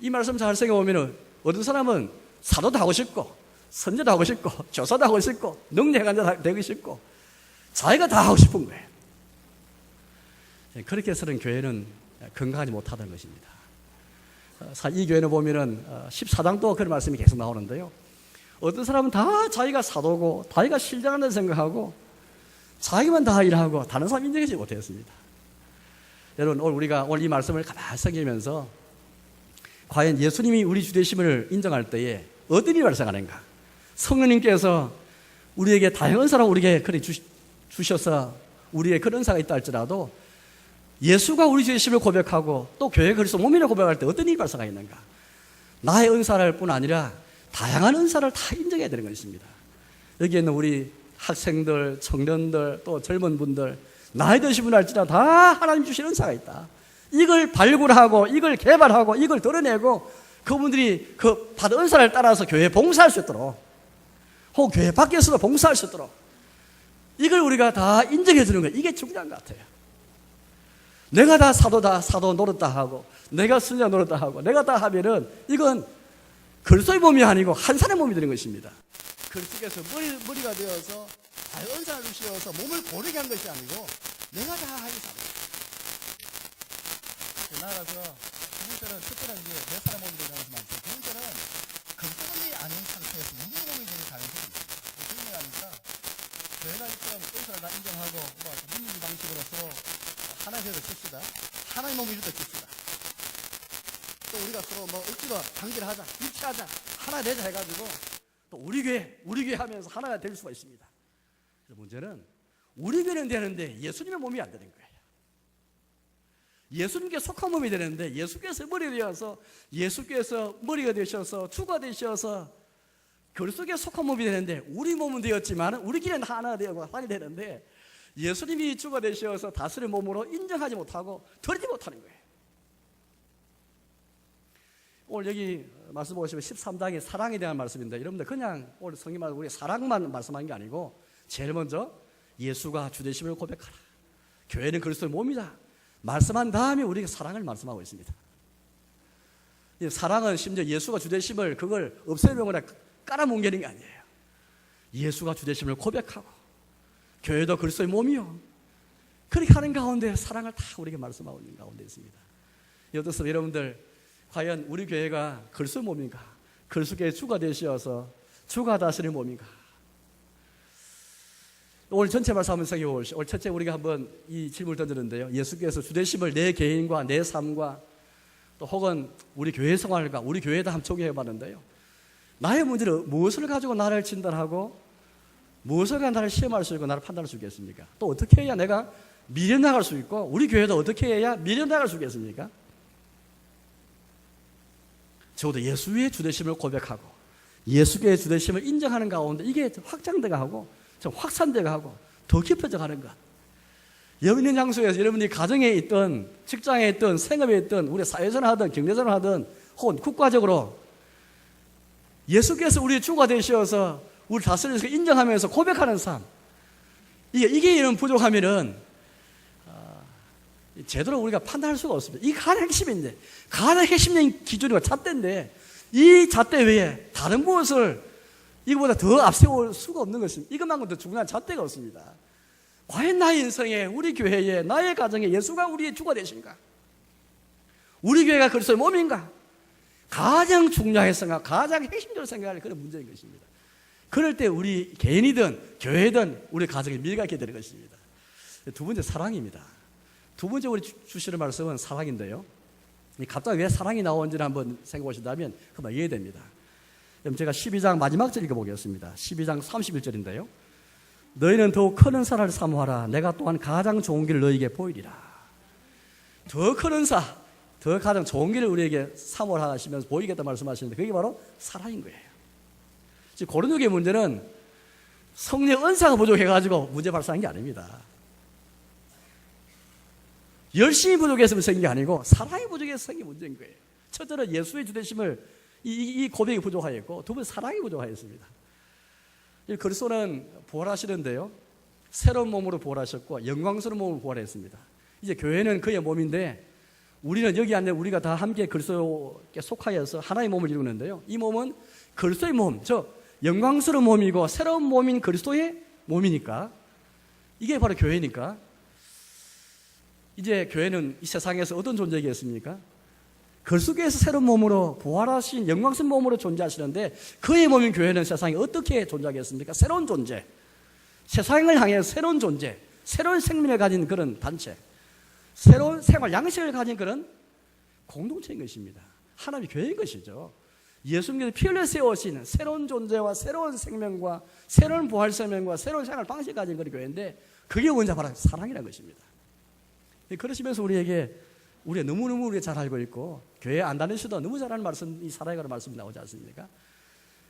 이 말씀 잘 생각해보면 어떤 사람은 사도도 하고 싶고 선지자도 하고 싶고 교사도 하고 싶고 능력한 자 되고 싶고 자기가 다 하고 싶은 거예요. 그렇게 해서는 교회는 건강하지 못하다는 것입니다. 이 교회는 보면은 14장도 그런 말씀이 계속 나오는데요. 어떤 사람은 다 자기가 사도고 자기가 신령한다고 생각하고 자기만 다 일하고 다른 사람 인정하지 못했습니다. 여러분, 우리가 오늘 이 말씀을 가만히 새기면서 과연 예수님이 우리 주 되심을 인정할 때에 어떤 일이 발생하는가? 성령님께서 우리에게 다양한 은사를 우리에게 그래 주셔서 우리의 그런 은사가 있다 할지라도 예수가 우리 주이심을 고백하고 또 교회 그리스도 몸이라고 고백할 때 어떤 일이 발생하겠는가? 나의 은사를 뿐 아니라 다양한 은사를 다 인정해야 되는 것입니다. 여기에 있는 우리 학생들, 청년들, 또 젊은 분들, 나이 드신 분 알지라 다 하나님 주신 은사가 있다. 이걸 발굴하고 이걸 개발하고 이걸 드러내고 그분들이 그 받은 은사를 따라서 교회에 봉사할 수 있도록, 혹은 교회 밖에서도 봉사할 수 있도록 이걸 우리가 다 인정해 주는 거예요. 이게 중요한 것 같아요. 내가 다 사도다, 사도 노릇다 하고 내가 선지자 노릇다 하고 내가 다 하면은 이건 그리스도의 몸이 아니고 한 사람의 몸이 되는 것입니다. 그리스도께서 머리가 되어서 은사를 주시어서 몸을 고르게 한 것이 아니고 내가 다 하기 사람. 나라서 두 번째는 특별한 게 내 사람 몸이 되는 것이 많죠. 두 번째는 그리스도의 아닌 상태에서 우리 몸이 되는 가능성이 있습니다. 무슨 얘기하니까 저희가 지금 은사를 다 인정하고 민주주의 방식으로서 하나의 죄를 칩시다. 하나의 몸을 이루다 칩시다. 또 우리가 서로 억지로 관계를 하자, 일치하자, 하나 되자 해가지고 또 우리 교회 하면서 하나가 될 수가 있습니다. 그래서 문제는 우리 교회는 되는데 예수님의 몸이 안 되는 거예요. 예수님께 속한 몸이 되는데 예수께서 머리가 되어서 예수께서 머리가 되셔서 주가 되셔서 그리스도께 속한 몸이 되는데 우리 몸은 되었지만 우리끼리는 하나 되고 하나 되는데 예수님이 주가 되셔서 다스린 몸으로 인정하지 못하고 드리지 못하는 거예요. 오늘 여기 말씀 보시면 13장의 사랑에 대한 말씀인데 여러분들 그냥 오늘 성경 말고 우리 사랑만 말씀한 게 아니고 제일 먼저 예수가 주 되심을 고백하라. 교회는 그리스도의 몸이다. 말씀한 다음에 우리가 사랑을 말씀하고 있습니다. 사랑은 심지어 예수가 주 되심을 그걸 없애려거나 깔아뭉개는 게 아니에요. 예수가 주 되심을 고백하고 교회도 그리스도의 몸이요. 그렇게 하는 가운데 사랑을 다 우리에게 말씀하고 있는 가운데 있습니다. 어떻습니까? 여러분들 과연 우리 교회가 그리스도의 몸인가? 그리스도의 주가 되시어서 주가 다스리는 몸인가? 오늘 전체 말씀 한번 생각해 보십시오. 오늘 첫째 우리가 한번 이 질문을 던졌는데요. 예수께서 주되심을 내 개인과 내 삶과 또 혹은 우리 교회 생활과 우리 교회에다 한번 적용해 봤는데요. 나의 문제는 무엇을 가지고 나를 진단하고 무엇을 가지고 나를 시험할 수 있고 나를 판단할 수 있겠습니까? 또 어떻게 해야 내가 미련나갈 수 있고 우리 교회도 어떻게 해야 미련나갈 수 있겠습니까? 적어도 예수의 주되심을 고백하고 예수의 주되심을 인정하는 가운데 이게 확장돼 가고 좀 확산돼 가고 더 깊어져 가는 것. 여러분 있는 장소에서 여러분이 가정에 있든 직장에 있든 생업에 있든 우리 사회생활 하든 경제생활 하든 혹은 국가적으로 예수께서 우리의 주가 되셔서 우리 다스리셔서 인정하면서 고백하는 삶. 이게 이런 부족하면은 제대로 우리가 판단할 수가 없습니다. 이게 가장 핵심인데 가장 핵심적인 기준이고 잣대인데 이 잣대 외에 다른 무엇을 이거보다 더 앞세울 수가 없는 것입니다. 이것만큼 더 중요한 잣대가 없습니다. 과연 나의 인생에 우리 교회에 나의 가정에 예수가 우리의 주가 되신가? 우리 교회가 그리스도의 몸인가? 가장 중요하게 생각, 가장 핵심적으로 생각할 그런 문제인 것입니다. 그럴 때 우리 개인이든 교회든 우리 가정에 밀가게 되는 것입니다. 두 번째 사랑입니다. 두 번째 우리 주시는 말씀은 사랑인데요. 갑자기 왜 사랑이 나오는지를 한번 생각해 보신다면 그만 이해됩니다. 그럼 제가 12장 마지막 절 읽어보겠습니다. 12장 31절인데요. 너희는 더욱 큰 은사를 사모하라. 내가 또한 가장 좋은 길을 너희에게 보이리라. 더 큰 은사, 더 가장 좋은 길을 우리에게 사모하라 하시면서 보이겠다 말씀하시는데 그게 바로 사랑인 거예요. 지금 고린도교의 문제는 성령 은사가 부족해가지고 문제 발생한 게 아닙니다. 열심히 부족했으면 생긴 게 아니고 사랑이 부족해서 생긴 문제인 거예요. 첫째는 예수의 주되심을 이 고백이 부족하였고 두 번째 사랑이 부족하였습니다. 그리스도는 부활하시는데요. 새로운 몸으로 부활하셨고 영광스러운 몸으로 부활했습니다. 이제 교회는 그의 몸인데 우리는 여기 앉는 우리가 다 함께 그리스도께 속하여서 하나의 몸을 이루는데요. 이 몸은 그리스도의 몸, 즉 영광스러운 몸이고 새로운 몸인 그리스도의 몸이니까 이게 바로 교회니까 이제 교회는 이 세상에서 어떤 존재이겠습니까? 그리스도께서 새로운 몸으로 부활하신 영광스러운 몸으로 존재하시는데 그의 몸인 교회는 세상에 어떻게 존재하겠습니까? 새로운 존재, 세상을 향해 새로운 존재, 새로운 생명을 가진 그런 단체, 새로운 생활 양식을 가진 그런 공동체인 것입니다. 하나님의 교회인 것이죠. 예수님께서 피 흘려 세우신 새로운 존재와 새로운 생명과 새로운 부활 생명과 새로운 생활 방식을 가진 그런 교회인데 그게 뭔지 바로 사랑이라는 것입니다. 그러시면서 우리에게 너무너무 우리가 잘 알고 있고 교회 안 다니셔도 너무 잘 아는 말씀, 이 사랑이라는 말씀이 나오지 않습니까?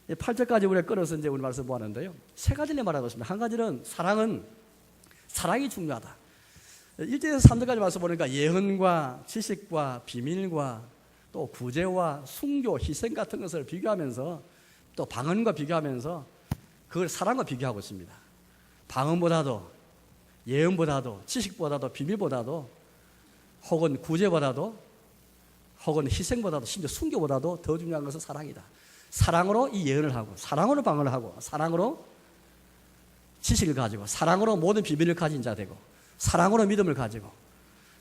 8절까지 우리가 끌어서 이제 우리 말씀 보았는데요. 세 가지를 말하고 있습니다. 한 가지는 사랑이 중요하다. 1절에서 3절까지 말씀 보니까 예언과 지식과 비밀과 또 구제와 순교, 희생 같은 것을 비교하면서 또 방언과 비교하면서 그걸 사랑과 비교하고 있습니다. 방언보다도 예언보다도 지식보다도 비밀보다도 혹은 구제보다도 혹은 희생보다도 심지어 순교보다도 더 중요한 것은 사랑이다. 사랑으로 이 예언을 하고 사랑으로 방언을 하고 사랑으로 지식을 가지고 사랑으로 모든 비밀을 가진 자 되고 사랑으로 믿음을 가지고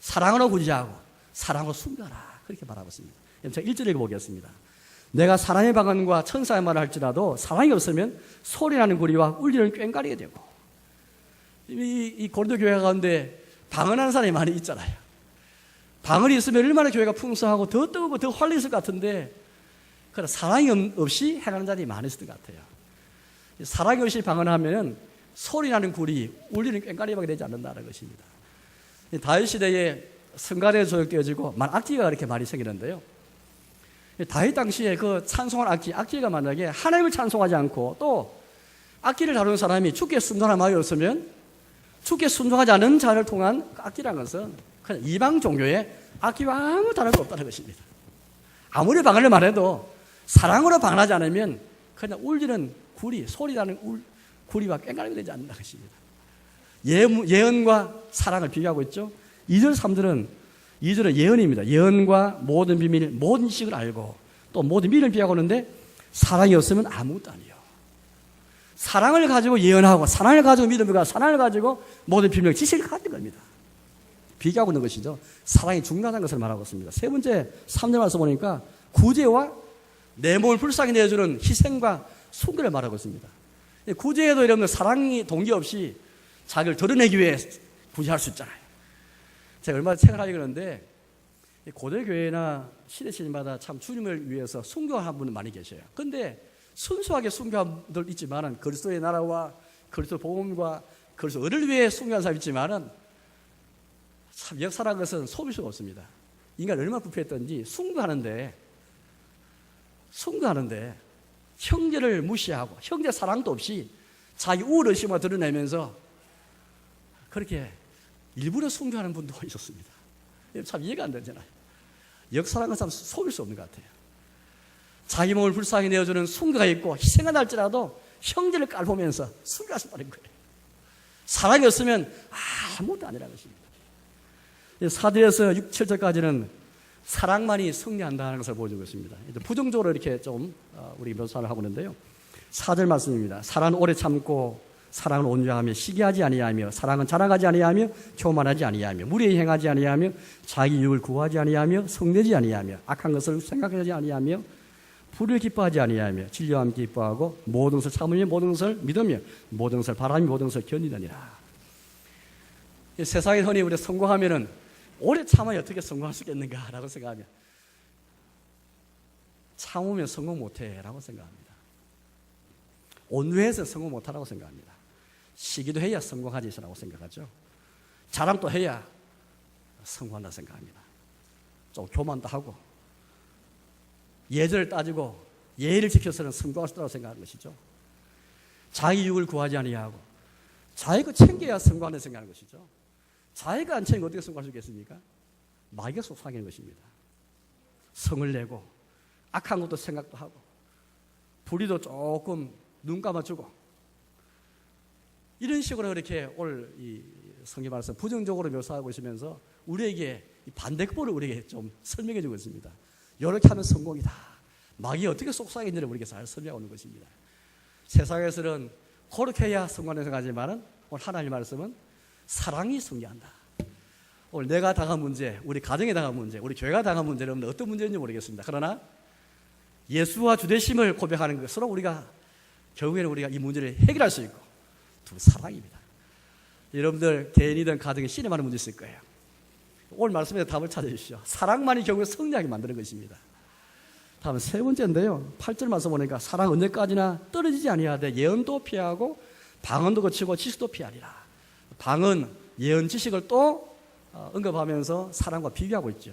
사랑으로 구제하고 사랑으로 순교하라. 그렇게 말하고 있습니다. 제가 1절 읽어보겠습니다. 내가 사랑의 방언과 천사의 말을 할지라도 사랑이 없으면 소리나는 구리와 울리는 꽹과리가 되고 이 고린도 교회 가운데 방언하는 사람이 많이 있잖아요. 방언이 있으면 얼마나 교회가 풍성하고 더 뜨겁고 더 활력이 있을 것 같은데 그러나 사랑이 없이 행하는 자들이 많았을 것 같아요. 사랑이 없이 방언하면 소리나는 구리, 울리는 꽹과리밖에 되지 않는다는 것입니다. 다윗 시대에 성가대가 조직되어지고 악기가 그렇게 많이 생기는데요. 다윗 당시에 그 찬송한 악기가 만약에 하나님을 찬송하지 않고 또 악기를 다루는 사람이 주께 순종하는 마음이 없으면 주께 순종하지 않은 자를 통한 악기라는 것은 그냥 이방 종교에 악기와 아무 다름이 없다는 것입니다. 아무리 방언을 말해도 사랑으로 방언하지 않으면 그냥 울리는 구리, 소리나는 구리와 꽹과리가 되지 않는다는 것입니다. 예언과 사랑을 비교하고 있죠. 2절, 3절은 2절은 예언입니다. 예언과 모든 비밀, 모든 지식을 알고 또 모든 미를 비하고 있는데 사랑이 없으면 아무것도 아니에요. 사랑을 가지고 예언하고 사랑을 가지고 믿음을 가지고 사랑을 가지고 모든 비밀, 지식을 갖는 겁니다. 비교하고 있는 것이죠. 사랑이 중요하다는 것을 말하고 있습니다. 세 번째 3절 말씀 보니까 구제와 내 몸을 불쌍히 내어주는 희생과 순교를 말하고 있습니다. 구제에도 여러분들 사랑이 동기 없이 자기를 드러내기 위해 구제할 수 있잖아요. 제가 얼마 전에 책을 하려고 그러는데 고대 교회나 시대 시대마다 참 주님을 위해서 순교하는 분은 많이 계셔요. 그런데 순수하게 순교한 분들 있지만은 그리스도의 나라와 그리스도 복음과 그리스도 의를 위해 순교한 사람이 있지만은 참 역사라는 것은 소빌 수가 없습니다. 인간이 얼마나 부패했던지 순교하는데 형제를 무시하고 형제 사랑도 없이 자기 우월의심을 드러내면서 그렇게 일부러 순교하는 분도 있었습니다. 참 이해가 안 되잖아요. 역사라는 것은 참 속일 수 없는 것 같아요. 자기 몸을 불쌍히 내어주는 순교가 있고 희생을 할지라도 형제를 깔보면서 순교하신다는 거예요. 사랑이 없으면 아무것도 아니라는 것입니다. 4절에서 6, 7절까지는 사랑만이 승리한다는 것을 보여주고 있습니다. 부정적으로 이렇게 좀 우리 묘사를 하고 있는데요. 4절 말씀입니다. 사랑은 오래 참고 사랑은 온유하며 시기하지 아니하며 사랑은 자랑하지 아니하며 교만하지 아니하며 무리에 행하지 아니하며 자기 유익을 구하지 아니하며 성내지 아니하며 악한 것을 생각하지 아니하며 불을 기뻐하지 아니하며 진리와 함께 기뻐하고 모든 것을 참으며 모든 것을 믿으며 모든 것을 바라며 모든 것을 견디느니라. 세상에 흔히 우리가 성공하면은 오래 참아야 어떻게 성공할 수 있겠는가라고 생각하면 참으면 성공 못해라고 생각합니다. 온유해서 성공 못하라고 생각합니다. 시기도 해야 성공하지라고 생각하죠. 자랑도 해야 성공한다 생각합니다. 좀 교만도 하고 예절을 따지고 예의를 지켜서는 성공할 수 있다고 생각하는 것이죠. 자기 유익을 구하지 아니하고 자기가 챙겨야 성공하는 생각하는 것이죠. 자기가 안 챙기고 어떻게 성공할 수 있겠습니까? 마귀가 속삭이는 것입니다. 성을 내고 악한 것도 생각도 하고 불의도 조금 눈 감아주고 이런 식으로 이렇게 오늘 이 성경 말씀 부정적으로 묘사하고 있으면서 우리에게 반대급부를 우리에게 좀 설명해 주고 있습니다. 이렇게 하면 성공이다. 마귀가 어떻게 속삭이는지를 우리에게 잘 설명하고 있는 것입니다. 세상에서는 그렇게 해야 성공하는 생각하지만 오늘 하나님 말씀은 사랑이 승리한다. 오늘 내가 당한 문제, 우리 가정에 당한 문제, 우리 교회가 당한 문제는 어떤 문제인지 모르겠습니다. 그러나 예수와 주되심을 고백하는 것으로 우리가 결국에는 우리가 이 문제를 해결할 수 있고 두 사랑입니다. 여러분들 개인이든 가정에 신의 많은 문제 있을 거예요. 오늘 말씀에 답을 찾아주십시오. 사랑만이 결국에 승리하게 만드는 것입니다. 다음은 세 번째인데요. 8절 말씀 보니까 사랑 언제까지나 떨어지지 아니하되 예언도 피하고 방언도 거치고 지식도 피하리라. 방언, 예언, 지식을 또 언급하면서 사랑과 비교하고 있죠.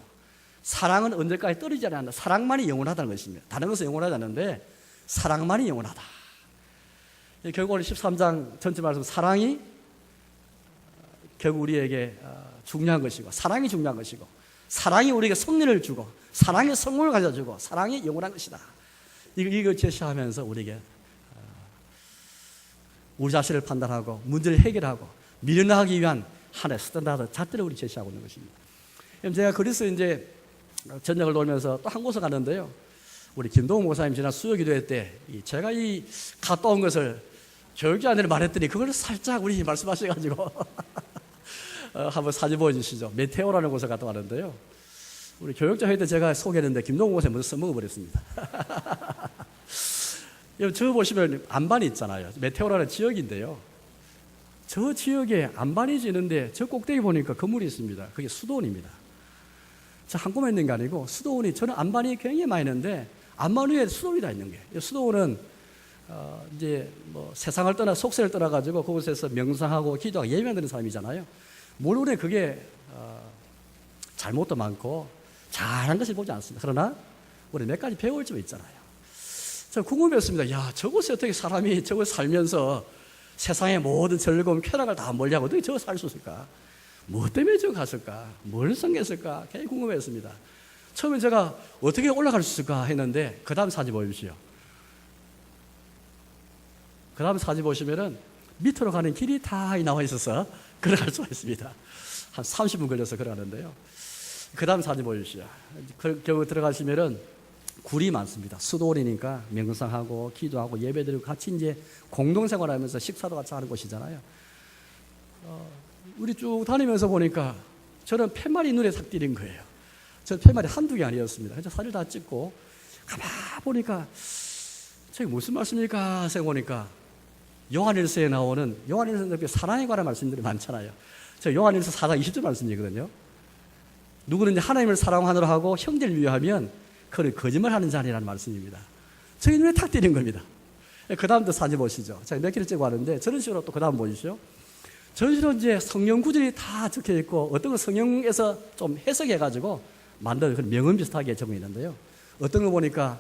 사랑은 언제까지 떨어지지 않는다. 사랑만이 영원하다는 것입니다. 다른 것은 영원하지 않는데 사랑만이 영원하다. 결국 오늘 13장 전체 말씀, 사랑이 결국 우리에게 중요한 것이고, 사랑이 중요한 것이고, 사랑이 우리에게 승리를 주고, 사랑이 성공을 가져주고, 사랑이 영원한 것이다. 이거 제시하면서 우리에게 우리 자신을 판단하고 문제를 해결하고 밀어나가기 위한 하나의 스탠다드 잣대를 우리 제시하고 있는 것입니다. 제가 그리스 이제 전역을 돌면서 또 한 곳을 갔는데요. 우리 김동훈 목사님 지난 수요 기도회 때 제가 이 갔다 온 것을 교육자한테 말했더니 그걸 살짝 우리 말씀하셔가지고 한번 사진 보여주시죠. 메테오라는 곳을 갔다 왔는데요. 우리 교육자 회의 때 제가 소개했는데 김동훈 목사님 먼저 써먹어버렸습니다. 저 보시면 안반이 있잖아요. 메테오라는 지역인데요. 저 지역에 안반이 지는데 저 꼭대기 보니까 건물이 있습니다. 그게 수도원입니다. 저 한꺼번에 있는 게 아니고 수도원이, 저는 안반이 굉장히 많이 있는데 안반 위에 수도원이 다 있는 거예요. 수도원은 이제 뭐 세상을 떠나 속세를 떠나가지고 그곳에서 명상하고 기도하고 예배하는 사람이잖아요. 물론 그게 잘못도 많고 잘한 것을 보지 않습니다. 그러나 우리 몇 가지 배울 점이 있잖아요. 저 궁금했습니다. 야, 저곳에 어떻게 사람이 저곳 살면서 세상의 모든 즐거움, 쾌락을 다 멀리하고 어떻게 저거 살 수 있을까? 뭐 때문에 저거 갔을까? 뭘 섬겼을까? 굉장히 궁금했습니다. 처음에 제가 어떻게 올라갈 수 있을까 했는데 그 다음 사진 보십시오. 그 다음 사진 보시면은 밑으로 가는 길이 다 나와 있어서 걸어갈 수가 있습니다. 한 30분 걸려서 걸어가는데요. 그 다음 사진 보십시오. 결국 들어가시면은 굴이 많습니다. 수도원이니까 명상하고 기도하고 예배드리고 같이 이제 공동생활하면서 식사도 같이 하는 곳이잖아요. 우리 쭉 다니면서 보니까 저는 팻말이 눈에 싹 띄는 거예요. 저 팻말이 한두 개 아니었습니다. 그래서 사진 다 찍고 가만 보니까 저게 무슨 말씀입니까? 생각해보니까 요한일서에 나오는, 요한일서는 사랑에 관한 말씀들이 많잖아요. 저 요한일서 4장 20절 말씀이거든요. 누구는 하나님을 사랑하느라 하고 형제를 위하면 그를 거짓말하는 자니라는 말씀입니다. 저희 눈에 탁 띄는 겁니다. 그 다음도 사진 보시죠. 제가 몇 개를 찍고 하는데 저런 식으로 또 그 다음 보시죠. 저런 식으로 이제 성경 구절이 다 적혀 있고 어떤 건 성경에서 좀 해석해가지고 만든 그런 명언 비슷하게 적혀 있는데요. 어떤 거 보니까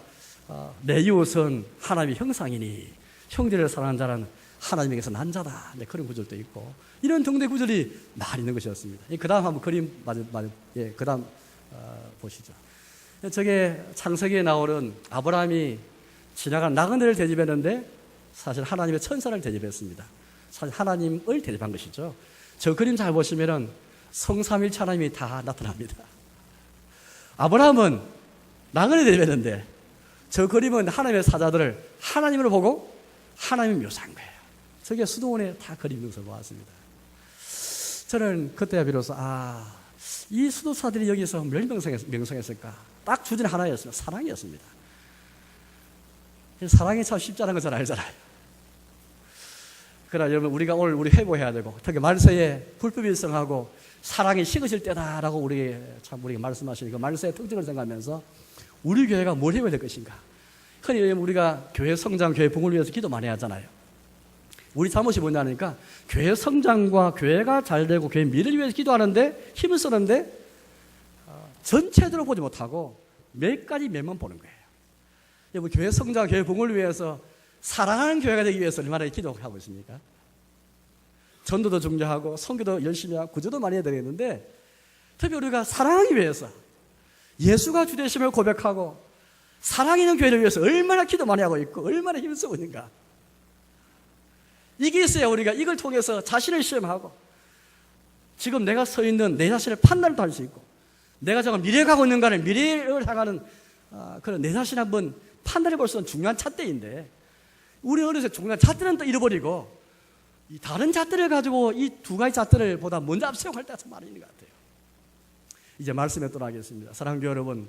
내 이웃은 하나님의 형상이니 형제를 사랑하는 자는 하나님에게서 난 자다. 네, 그런 구절도 있고 이런 등대 구절이 많이 있는 것이었습니다. 그 다음 한번 그림 그 다음 보시죠. 저게 창세기에 나오는 아브라함이 지나간 나그네를 대접했는데 사실 하나님의 천사를 대접했습니다. 사실 하나님을 대접한 것이죠. 저 그림 잘 보시면은 성삼일체 하나님이 다 나타납니다. 아브라함은 나그네 대접했는데 저 그림은 하나님의 사자들을 하나님으로 보고 하나님을 묘사한 거예요. 저게 수도원에 다 그리면서 보았습니다. 저는 그때야 비로소 이 수도사들이 여기서 뭘 명성했을까? 딱 주제는 하나였습니다. 사랑이었습니다. 사랑이 참 쉽지 않은 거 잘 알잖아요. 그러나 여러분 우리가 오늘 우리 회복해야 되고 특히 말세에 불법이 일성하고 사랑이 식으실 때다라고 우리에게 말씀하시는 그 말세의 특징을 생각하면서 우리 교회가 뭘 해야 될 것인가? 흔히 우리가 교회 성장, 교회 부흥을 위해서 기도 많이 하잖아요. 우리 잘못이 뭐냐니까 교회 성장과 교회가 잘 되고 교회 미래를 위해서 기도하는데 힘을 쓰는데 전체적으로 보지 못하고 몇 가지 면만 보는 거예요. 여러분 교회 성장, 교회 부흥을 위해서 사랑하는 교회가 되기 위해서 얼마나 기도하고 있습니까? 전도도 중요하고 선교도 열심히 하고 구조도 많이 해야 되겠는데 특히 우리가 사랑하기 위해서 예수가 주 되심을 고백하고 사랑 있는 교회를 위해서 얼마나 기도 많이 하고 있고 얼마나 힘쓰고 있는가. 이게 있어야 우리가 이걸 통해서 자신을 시험하고 지금 내가 서 있는 내 자신을 판단도 할 수 있고 내가 정말 미래에 가고 있는가를 미래를 향하는 그런 내 자신 한번 판단해 볼 수 있는 중요한 잣대인데 우리 어느새 중요한 잣대는 또 잃어버리고 이 다른 잣대를 가지고 이 두 가지 잣대를 보다 먼저 앞세워갈 때가 참 많이 있는 것 같아요. 이제 말씀에 떠나겠습니다. 사랑하는 여러분,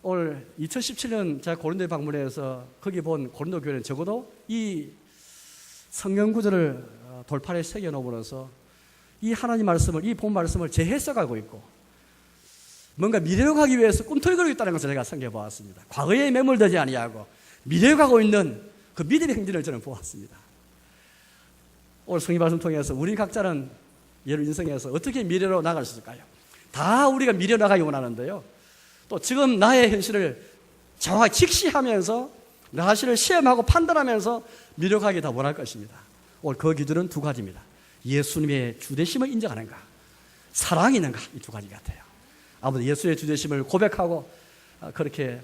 올 2017년 제가 고린도에 방문해서 거기 본 고린도 교회는 적어도 이 성경 구절을 돌판에 새겨놓으면서 이 하나님 말씀을, 이 본 말씀을 재해석하고 있고 뭔가 미래로 가기 위해서 꿈틀거리고 있다는 것을 제가 생각해 보았습니다. 과거에 매몰되지 아니하고 미래로 가고 있는 그 믿음의 행진을 저는 보았습니다. 오늘 성경 말씀 통해서 우리 각자는 여러분 인생에서 어떻게 미래로 나갈 수 있을까요? 다 우리가 미래로 나가기 원하는데요. 또 지금 나의 현실을 정확히 직시하면서 나 자신을 시험하고 판단하면서 미래로 가기 다 원할 것입니다. 오늘 그 기준은 두 가지입니다. 예수님의 주되심을 인정하는가, 사랑이 있는가, 이 두 가지 같아요. 아무튼 예수의 주되심을 고백하고 그렇게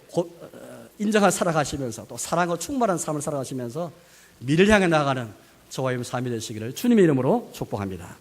인정하며 살아가시면서 또 사랑과 충만한 삶을 살아가시면서 미래를 향해 나아가는 저와 여러분 삶이 되시기를 주님의 이름으로 축복합니다.